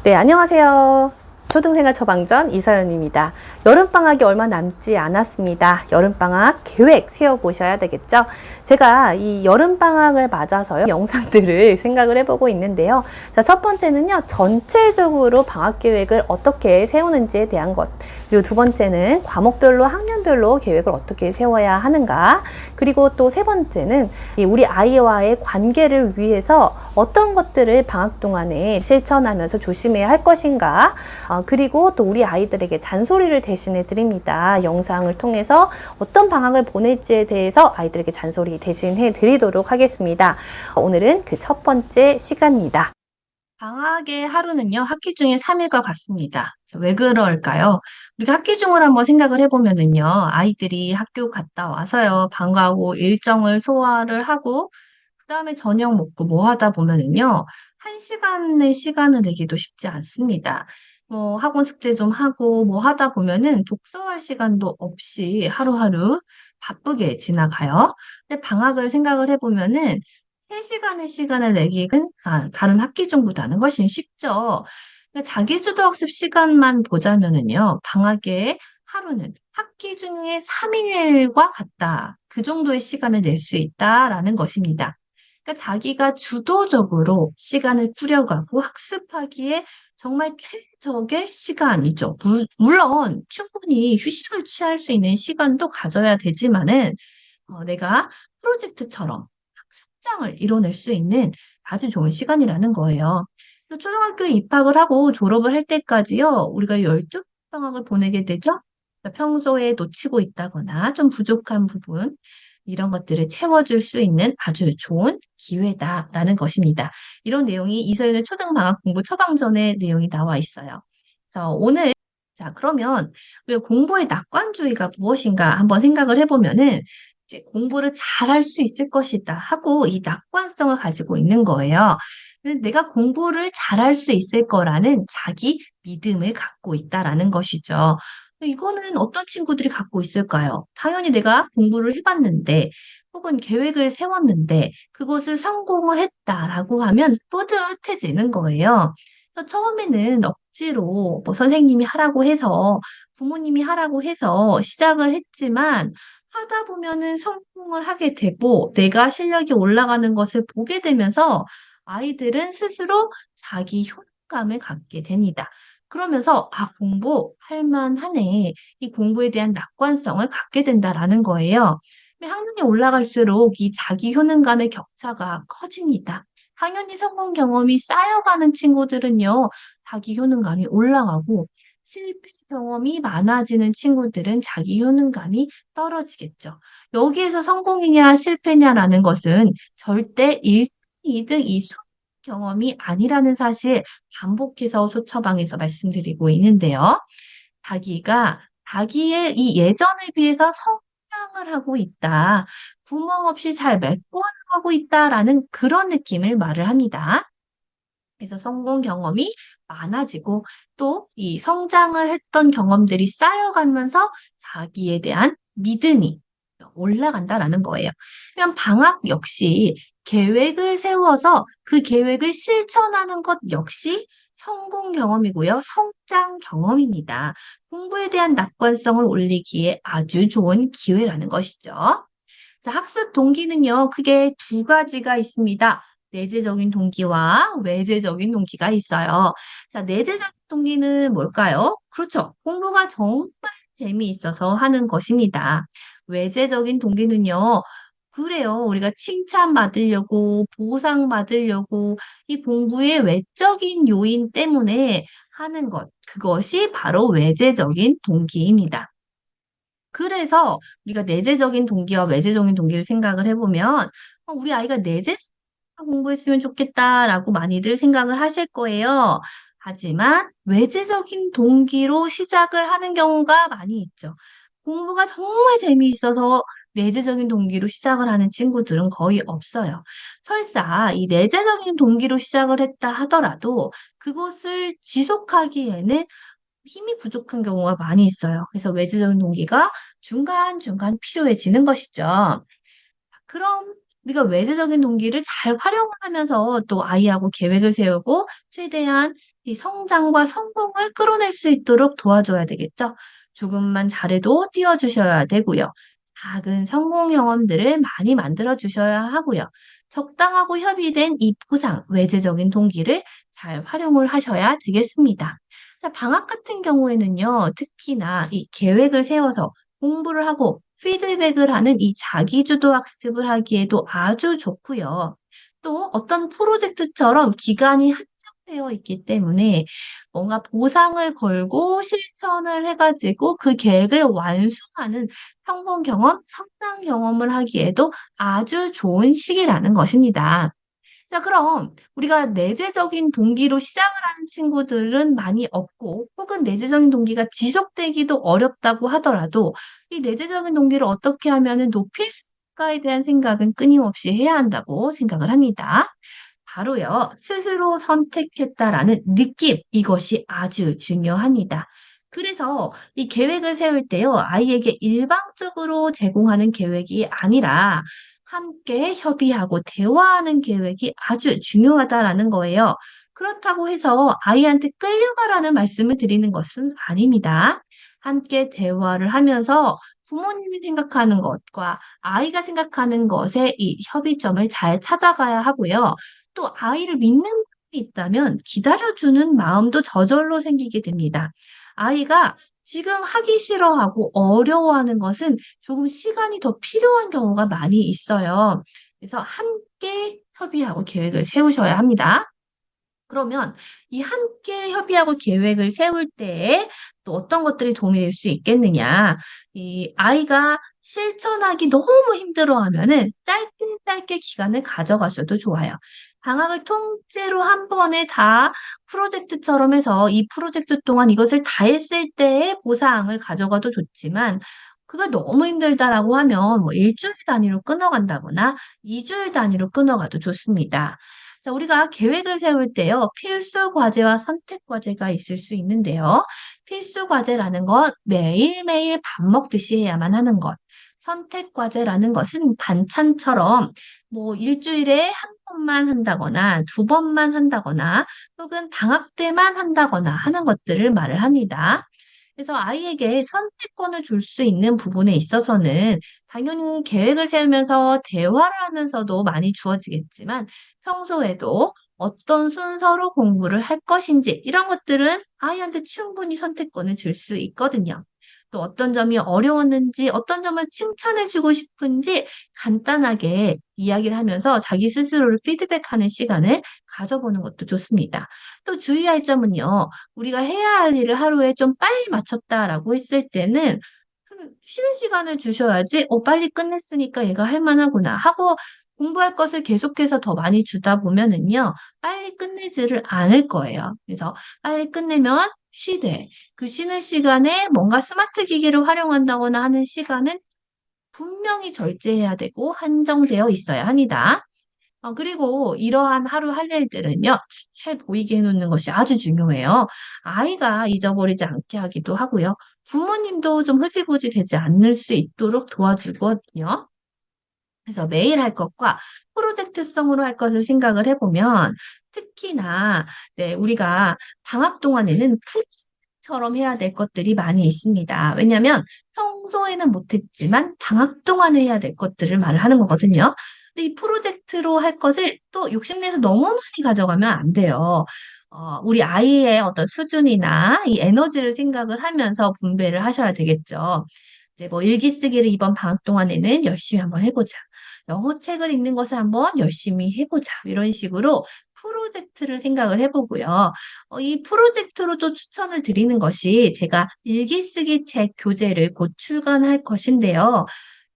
네, 안녕하세요. 초등생활 처방전 이서연입니다. 여름방학이 얼마 남지 않았습니다. 여름방학 계획 세워보셔야 되겠죠? 제가 이 여름방학을 맞아서요, 영상들을 생각을 해보고 있는데요. 자, 첫 번째는요, 전체적으로 방학 계획을 어떻게 세우는지에 대한 것. 그리고 두 번째는 과목별로, 학년별로 계획을 어떻게 세워야 하는가. 그리고 또 세 번째는 우리 아이와의 관계를 위해서 어떤 것들을 방학 동안에 실천하면서 조심해야 할 것인가. 그리고 또 우리 아이들에게 잔소리를 대신해 드립니다. 영상을 통해서 어떤 방학을 보낼지에 대해서 아이들에게 잔소리 대신해 드리도록 하겠습니다. 오늘은 그 첫 번째 시간입니다. 방학의 하루는요, 학기 중에 3일과 같습니다. 왜 그럴까요? 우리가 학기 중을 한번 생각을 해보면은요, 아이들이 학교 갔다 와서요, 방과 후 일정을 소화를 하고, 그 다음에 저녁 먹고 뭐 하다 보면은요, 한 시간의 시간을 내기도 쉽지 않습니다. 뭐 학원 숙제 좀 하고 뭐 하다 보면은 독서할 시간도 없이 하루하루 바쁘게 지나가요. 근데 방학을 생각을 해보면은 3시간의 시간을 내기는 다른 학기 중보다는 훨씬 쉽죠. 그러니까 자기주도 학습 시간만 보자면은요, 방학의 하루는 학기 중에 3일과 같다. 그 정도의 시간을 낼 수 있다라는 것입니다. 그러니까 자기가 주도적으로 시간을 꾸려가고 학습하기에 정말 최적의 시간이죠. 물론 충분히 휴식을 취할 수 있는 시간도 가져야 되지만은 내가 프로젝트처럼 성장을 이뤄낼 수 있는 아주 좋은 시간이라는 거예요. 그래서 초등학교에 입학을 하고 졸업을 할 때까지요, 우리가 12 방학을 보내게 되죠. 그러니까 평소에 놓치고 있다거나 좀 부족한 부분, 이런 것들을 채워줄 수 있는 아주 좋은 기회다라는 것입니다. 이런 내용이 이서연의 초등방학 공부 처방전에 내용이 나와 있어요. 그래서 오늘, 자, 그러면 우리가 공부의 낙관주의가 무엇인가 한번 생각을 해보면은 이제 공부를 잘할 수 있을 것이다 하고 이 낙관성을 가지고 있는 거예요. 내가 공부를 잘할 수 있을 거라는 자기 믿음을 갖고 있다라는 것이죠. 이거는 어떤 친구들이 갖고 있을까요? 당연히 내가 공부를 해봤는데 혹은 계획을 세웠는데 그것을 성공을 했다라고 하면 뿌듯해지는 거예요. 그래서 처음에는 억지로 뭐 선생님이 하라고 해서 부모님이 하라고 해서 시작을 했지만 하다 보면은 성공을 하게 되고 내가 실력이 올라가는 것을 보게 되면서 아이들은 스스로 자기 효능감을 갖게 됩니다. 그러면서 공부할 만하네. 이 공부에 대한 낙관성을 갖게 된다라는 거예요. 학년이 올라갈수록 이 자기 효능감의 격차가 커집니다. 당연히 성공 경험이 쌓여가는 친구들은요, 자기 효능감이 올라가고 실패 경험이 많아지는 친구들은 자기 효능감이 떨어지겠죠. 여기에서 성공이냐 실패냐라는 것은 절대 1등, 2등 이 경험이 아니라는 사실 반복해서 소처방에서 말씀드리고 있는데요. 자기가 자기의 이 예전에 비해서 성장을 하고 있다. 구멍 없이 잘 메꿔나가고 있다라는 그런 느낌을 말을 합니다. 그래서 성공 경험이 많아지고 또 이 성장을 했던 경험들이 쌓여가면서 자기에 대한 믿음이 올라간다라는 거예요. 그럼 방학 역시 계획을 세워서 그 계획을 실천하는 것 역시 성공 경험이고요. 성장 경험입니다. 공부에 대한 낙관성을 올리기에 아주 좋은 기회라는 것이죠. 자, 학습 동기는요, 크게 두 가지가 있습니다. 내재적인 동기와 외재적인 동기가 있어요. 자, 내재적인 동기는 뭘까요? 그렇죠. 공부가 정말 재미있어서 하는 것입니다. 외재적인 동기는요, 그래요. 우리가 칭찬받으려고, 보상받으려고, 이 공부의 외적인 요인 때문에 하는 것, 그것이 바로 외재적인 동기입니다. 그래서 우리가 내재적인 동기와 외재적인 동기를 생각을 해보면 우리 아이가 내재적으로 공부했으면 좋겠다라고 많이들 생각을 하실 거예요. 하지만 외재적인 동기로 시작을 하는 경우가 많이 있죠. 공부가 정말 재미있어서 내재적인 동기로 시작을 하는 친구들은 거의 없어요. 설사 이 내재적인 동기로 시작을 했다 하더라도 그것을 지속하기에는 힘이 부족한 경우가 많이 있어요. 그래서 외재적인 동기가 중간중간 필요해지는 것이죠. 그럼 우리가 외재적인 동기를 잘 활용하면서 또 아이하고 계획을 세우고 최대한 이 성장과 성공을 끌어낼 수 있도록 도와줘야 되겠죠. 조금만 잘해도 띄워주셔야 되고요. 작은 성공 경험들을 많이 만들어 주셔야 하고요. 적당하고 협의된 이 보상, 외재적인 동기를 잘 활용을 하셔야 되겠습니다. 자, 방학 같은 경우에는요, 특히나 이 계획을 세워서 공부를 하고 피드백을 하는 이 자기주도 학습을 하기에도 아주 좋고요. 또 어떤 프로젝트처럼 기간이 한정되어 있기 때문에 뭔가 보상을 걸고 실천을 해가지고 그 계획을 완수하는 성공 경험, 성장 경험을 하기에도 아주 좋은 시기라는 것입니다. 자, 그럼 우리가 내재적인 동기로 시작을 하는 친구들은 많이 없고, 혹은 내재적인 동기가 지속되기도 어렵다고 하더라도, 이 내재적인 동기를 어떻게 하면은 높일 수 있을까에 대한 생각은 끊임없이 해야 한다고 생각을 합니다. 바로요, 스스로 선택했다라는 느낌, 이것이 아주 중요합니다. 그래서 이 계획을 세울 때요, 아이에게 일방적으로 제공하는 계획이 아니라 함께 협의하고 대화하는 계획이 아주 중요하다라는 거예요. 그렇다고 해서 아이한테 끌려가라는 말씀을 드리는 것은 아닙니다. 함께 대화를 하면서 부모님이 생각하는 것과 아이가 생각하는 것의 이 협의점을 잘 찾아가야 하고요. 또 아이를 믿는 분이 있다면 기다려주는 마음도 저절로 생기게 됩니다. 아이가 지금 하기 싫어하고 어려워하는 것은 조금 시간이 더 필요한 경우가 많이 있어요. 그래서 함께 협의하고 계획을 세우셔야 합니다. 그러면 이 함께 협의하고 계획을 세울 때에 또 어떤 것들이 도움이 될 수 있겠느냐. 이 아이가 실천하기 너무 힘들어하면은 짧게 짧게 기간을 가져가셔도 좋아요. 방학을 통째로 한 번에 다 프로젝트처럼 해서 이 프로젝트 동안 이것을 다 했을 때의 보상을 가져가도 좋지만 그가 너무 힘들다라고 하면 뭐 일주일 단위로 끊어간다거나 2주일 단위로 끊어가도 좋습니다. 자, 우리가 계획을 세울 때요, 필수 과제와 선택 과제가 있을 수 있는데요. 필수 과제라는 건 매일매일 밥 먹듯이 해야만 하는 것. 선택 과제라는 것은 반찬처럼 뭐 일주일에 한 번만 한다거나 두 번만 한다거나 혹은 방학 때만 한다거나 하는 것들을 말을 합니다. 그래서 아이에게 선택권을 줄 수 있는 부분에 있어서는 당연히 계획을 세우면서 대화를 하면서도 많이 주어지겠지만 평소에도 어떤 순서로 공부를 할 것인지 이런 것들은 아이한테 충분히 선택권을 줄 수 있거든요. 또 어떤 점이 어려웠는지, 어떤 점을 칭찬해주고 싶은지 간단하게 이야기를 하면서 자기 스스로를 피드백하는 시간을 가져보는 것도 좋습니다. 또 주의할 점은요, 우리가 해야 할 일을 하루에 좀 빨리 마쳤다라고 했을 때는 쉬는 시간을 주셔야지, 빨리 끝냈으니까 얘가 할 만하구나 하고 공부할 것을 계속해서 더 많이 주다 보면은요, 빨리 끝내지를 않을 거예요. 그래서 빨리 끝내면 쉬되, 그 쉬는 시간에 뭔가 스마트 기기를 활용한다거나 하는 시간은 분명히 절제해야 되고 한정되어 있어야 합니다. 그리고 이러한 하루 할 일들은요, 잘 보이게 해놓는 것이 아주 중요해요. 아이가 잊어버리지 않게 하기도 하고요. 부모님도 좀 흐지부지 되지 않을 수 있도록 도와주거든요. 그래서 매일 할 것과 프로젝트성으로 할 것을 생각을 해보면 특히나 네, 우리가 방학 동안에는 프로젝트처럼 해야 될 것들이 많이 있습니다. 왜냐하면 평소에는 못했지만 방학 동안에 해야 될 것들을 말을 하는 거거든요. 근데 이 프로젝트로 할 것을 또 욕심내서 너무 많이 가져가면 안 돼요. 우리 아이의 어떤 수준이나 이 에너지를 생각을 하면서 분배를 하셔야 되겠죠. 이제 뭐 일기 쓰기를 이번 방학 동안에는 열심히 한번 해보자. 영어 책을 읽는 것을 한번 열심히 해보자. 이런 식으로 프로젝트를 생각을 해보고요. 이 프로젝트로 또 추천을 드리는 것이 제가 일기 쓰기 책 교재를 곧 출간할 것인데요.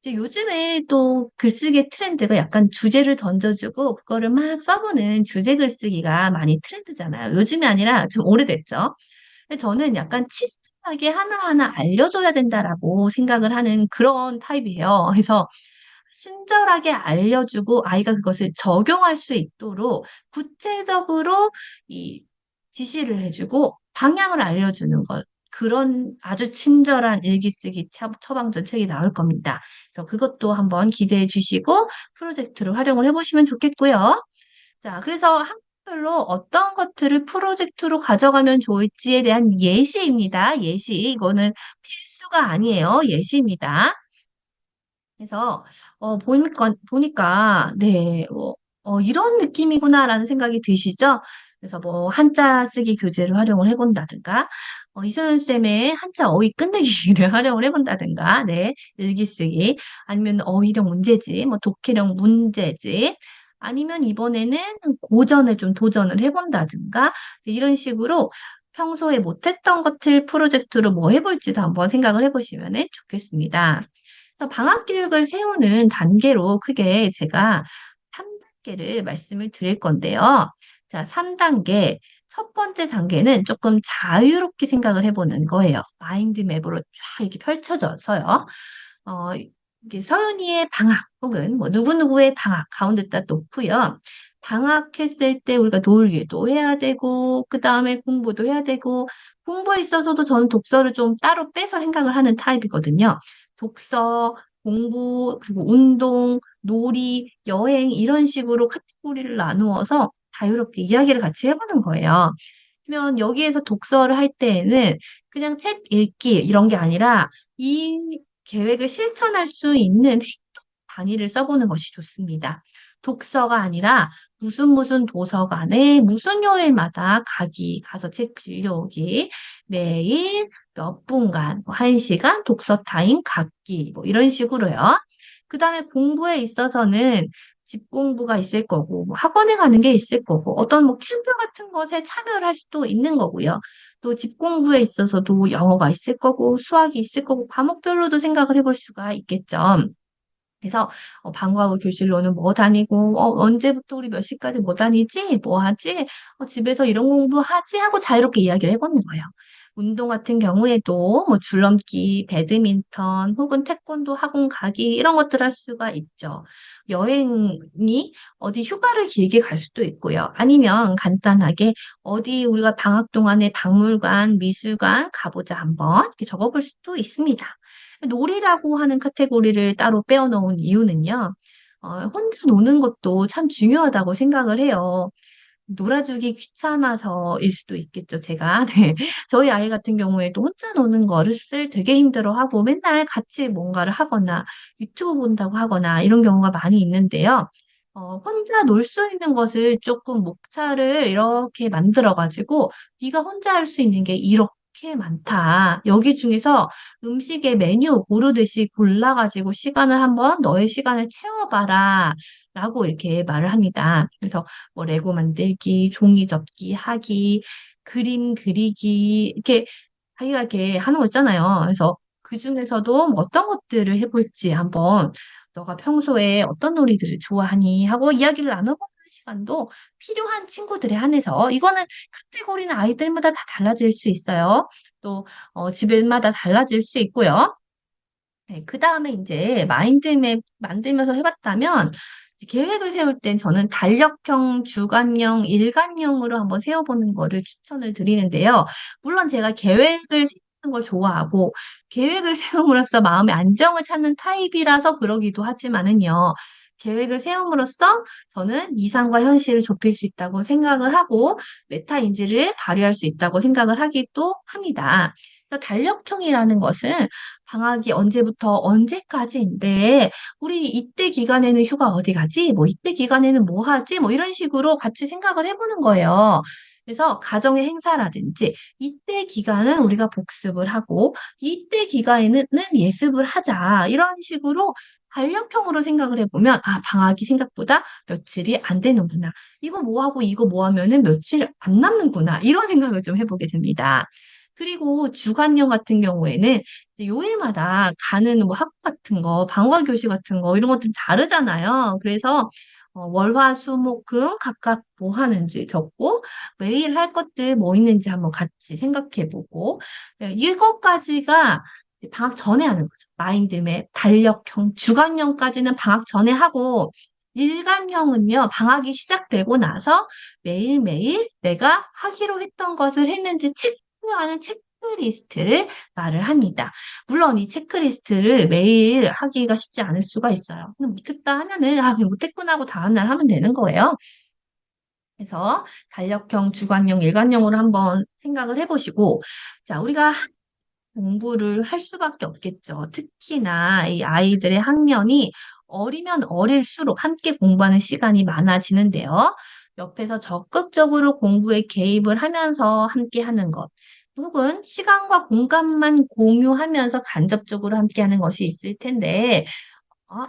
이제 요즘에 또 글쓰기 트렌드가 약간 주제를 던져주고 그거를 막 써보는 주제 글쓰기가 많이 트렌드잖아요. 요즘이 아니라 좀 오래됐죠. 근데 저는 약간 친절하게 하나하나 알려줘야 된다라고 생각을 하는 그런 타입이에요. 그래서 친절하게 알려주고 아이가 그것을 적용할 수 있도록 구체적으로 이 지시를 해주고 방향을 알려주는 것. 그런 아주 친절한 일기쓰기 처방전 책이 나올 겁니다. 그래서 그것도 한번 기대해 주시고 프로젝트로 활용을 해보시면 좋겠고요. 자, 그래서 별로 어떤 것들을 프로젝트로 가져가면 좋을지에 대한 예시입니다. 예시. 이거는 필수가 아니에요. 예시입니다. 그래서 보니까 네, 이런 느낌이구나라는 생각이 드시죠? 그래서 뭐 한자 쓰기 교재를 활용을 해본다든가, 이소연 쌤의 한자 어휘 끝내기를 활용을 해본다든가, 네, 일기 쓰기, 아니면 어휘력 문제집, 뭐 독해력 문제집, 아니면 이번에는 고전을 좀 도전을 해본다든가, 네, 이런 식으로 평소에 못했던 것들 프로젝트로 뭐 해볼지도 한번 생각을 해보시면 좋겠습니다. 그래서 방학 계획을 세우는 단계로 크게 제가 3단계를 말씀을 드릴 건데요. 자, 3단계. 첫 번째 단계는 조금 자유롭게 생각을 해보는 거예요. 마인드맵으로 쫙 이렇게 펼쳐져서요. 어, 이게 서윤이의 방학 혹은 뭐 누구누구의 방학 가운데다 놓고요. 방학했을 때 우리가 놀기도 해야 되고, 그 다음에 공부도 해야 되고, 공부에 있어서도 저는 독서를 좀 따로 빼서 생각을 하는 타입이거든요. 독서, 공부, 그리고 운동, 놀이, 여행 이런 식으로 카테고리를 나누어서 자유롭게 이야기를 같이 해보는 거예요. 그러면 여기에서 독서를 할 때에는 그냥 책 읽기 이런 게 아니라 이 계획을 실천할 수 있는 행동 단위를 써보는 것이 좋습니다. 독서가 아니라 무슨 도서관에 무슨 요일마다 가서 책 빌려오기, 매일 몇 분간, 뭐 1시간 독서 타임 갖기, 뭐 이런 식으로요. 그 다음에 공부에 있어서는 집 공부가 있을 거고, 뭐 학원에 가는 게 있을 거고, 어떤 뭐 캠프 같은 것에 참여를 할 수도 있는 거고요. 또 집 공부에 있어서도 영어가 있을 거고, 수학이 있을 거고, 과목별로도 생각을 해볼 수가 있겠죠. 그래서 방과 후 교실로는 뭐 다니고 언제부터 우리 몇 시까지 뭐 다니지? 뭐 하지? 집에서 이런 공부하지? 하고 자유롭게 이야기를 해보는 거예요. 운동 같은 경우에도 뭐 줄넘기, 배드민턴 혹은 태권도 학원 가기 이런 것들 할 수가 있죠. 여행이 어디 휴가를 길게 갈 수도 있고요. 아니면 간단하게 어디 우리가 방학 동안에 박물관, 미술관 가보자 한번 이렇게 적어볼 수도 있습니다. 놀이라고 하는 카테고리를 따로 빼어 넣은 이유는요. 혼자 노는 것도 참 중요하다고 생각을 해요. 놀아주기 귀찮아서일 수도 있겠죠, 제가. 네. 저희 아이 같은 경우에도 혼자 노는 거를 되게 힘들어하고 맨날 같이 뭔가를 하거나 유튜브 본다고 하거나 이런 경우가 많이 있는데요. 혼자 놀 수 있는 것을 조금 목차를 이렇게 만들어가지고 네가 혼자 할 수 있는 게 이렇게 많다. 여기 중에서 음식의 메뉴 고르듯이 골라가지고 시간을 한번 너의 시간을 채워봐라. 라고 이렇게 말을 합니다. 그래서 뭐 레고 만들기, 종이 접기 하기, 그림 그리기 이렇게 자기가 이렇게 하는 거 있잖아요. 그래서 그 중에서도 뭐 어떤 것들을 해볼지 한번 너가 평소에 어떤 놀이들을 좋아하니 하고 이야기를 나눠보는 시간도 필요한 친구들에 한해서 이거는 카테고리는 아이들마다 다 달라질 수 있어요. 또 집마다 달라질 수 있고요. 네, 그 다음에 이제 마인드맵 만들면서 해봤다면 이제 계획을 세울 땐 저는 달력형, 주간형, 일간형으로 한번 세워보는 거를 추천을 드리는데요. 물론 제가 계획을 세우는 걸 좋아하고 계획을 세움으로써 마음의 안정을 찾는 타입이라서 그러기도 하지만은요. 계획을 세움으로써 저는 이상과 현실을 좁힐 수 있다고 생각을 하고 메타인지를 발휘할 수 있다고 생각을 하기도 합니다. 그래서 달력형이라는 것은 방학이 언제부터 언제까지인데, 우리 이때 기간에는 휴가 어디 가지? 뭐 이때 기간에는 뭐 하지? 뭐 이런 식으로 같이 생각을 해보는 거예요. 그래서 가정의 행사라든지 이때 기간은 우리가 복습을 하고 이때 기간에는 예습을 하자. 이런 식으로 달력형으로 생각을 해보면 아, 방학이 생각보다 며칠이 안 되는구나. 이거 뭐 하고 이거 뭐 하면은 며칠 안 남는구나. 이런 생각을 좀 해보게 됩니다. 그리고 주간형 같은 경우에는 이제 요일마다 가는 뭐 학교 같은 거, 방과 교실 같은 거, 이런 것들이 다르잖아요. 그래서 월, 화, 수, 목, 금 각각 뭐 하는지 적고 매일 할 것들 뭐 있는지 한번 같이 생각해 보고 이것까지가 이제 방학 전에 하는 거죠. 마인드맵, 달력형, 주간형까지는 방학 전에 하고 일간형은요, 방학이 시작되고 나서 매일매일 내가 하기로 했던 것을 했는지 체크하는 체크리스트를 말을 합니다. 물론 이 체크리스트를 매일 하기가 쉽지 않을 수가 있어요. 근데 못했다 하면은, 아, 그냥 못했구나 하고 다음날 하면 되는 거예요. 그래서 달력형, 주간형, 일간형으로 한번 생각을 해보시고, 자, 우리가 공부를 할 수밖에 없겠죠. 특히나 이 아이들의 학년이 어리면 어릴수록 함께 공부하는 시간이 많아지는데요. 옆에서 적극적으로 공부에 개입을 하면서 함께 하는 것, 혹은 시간과 공간만 공유하면서 간접적으로 함께 하는 것이 있을 텐데,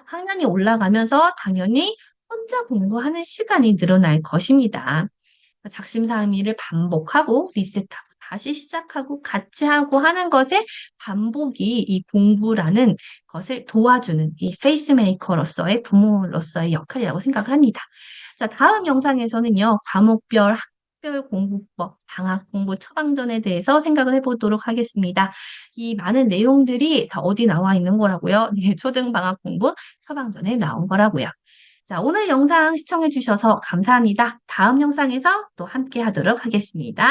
학년이 올라가면서 당연히 혼자 공부하는 시간이 늘어날 것입니다. 작심삼일을 반복하고 리셋하고 다시 시작하고 같이 하고 하는 것의 반복이 이 공부라는 것을 도와주는 이 페이스메이커로서의 부모로서의 역할이라고 생각을 합니다. 자, 다음 영상에서는요, 과목별 학별 공부법, 방학 공부 처방전에 대해서 생각을 해보도록 하겠습니다. 이 많은 내용들이 다 어디 나와 있는 거라고요? 네, 초등방학 공부 처방전에 나온 거라고요. 자, 오늘 영상 시청해 주셔서 감사합니다. 다음 영상에서 또 함께 하도록 하겠습니다.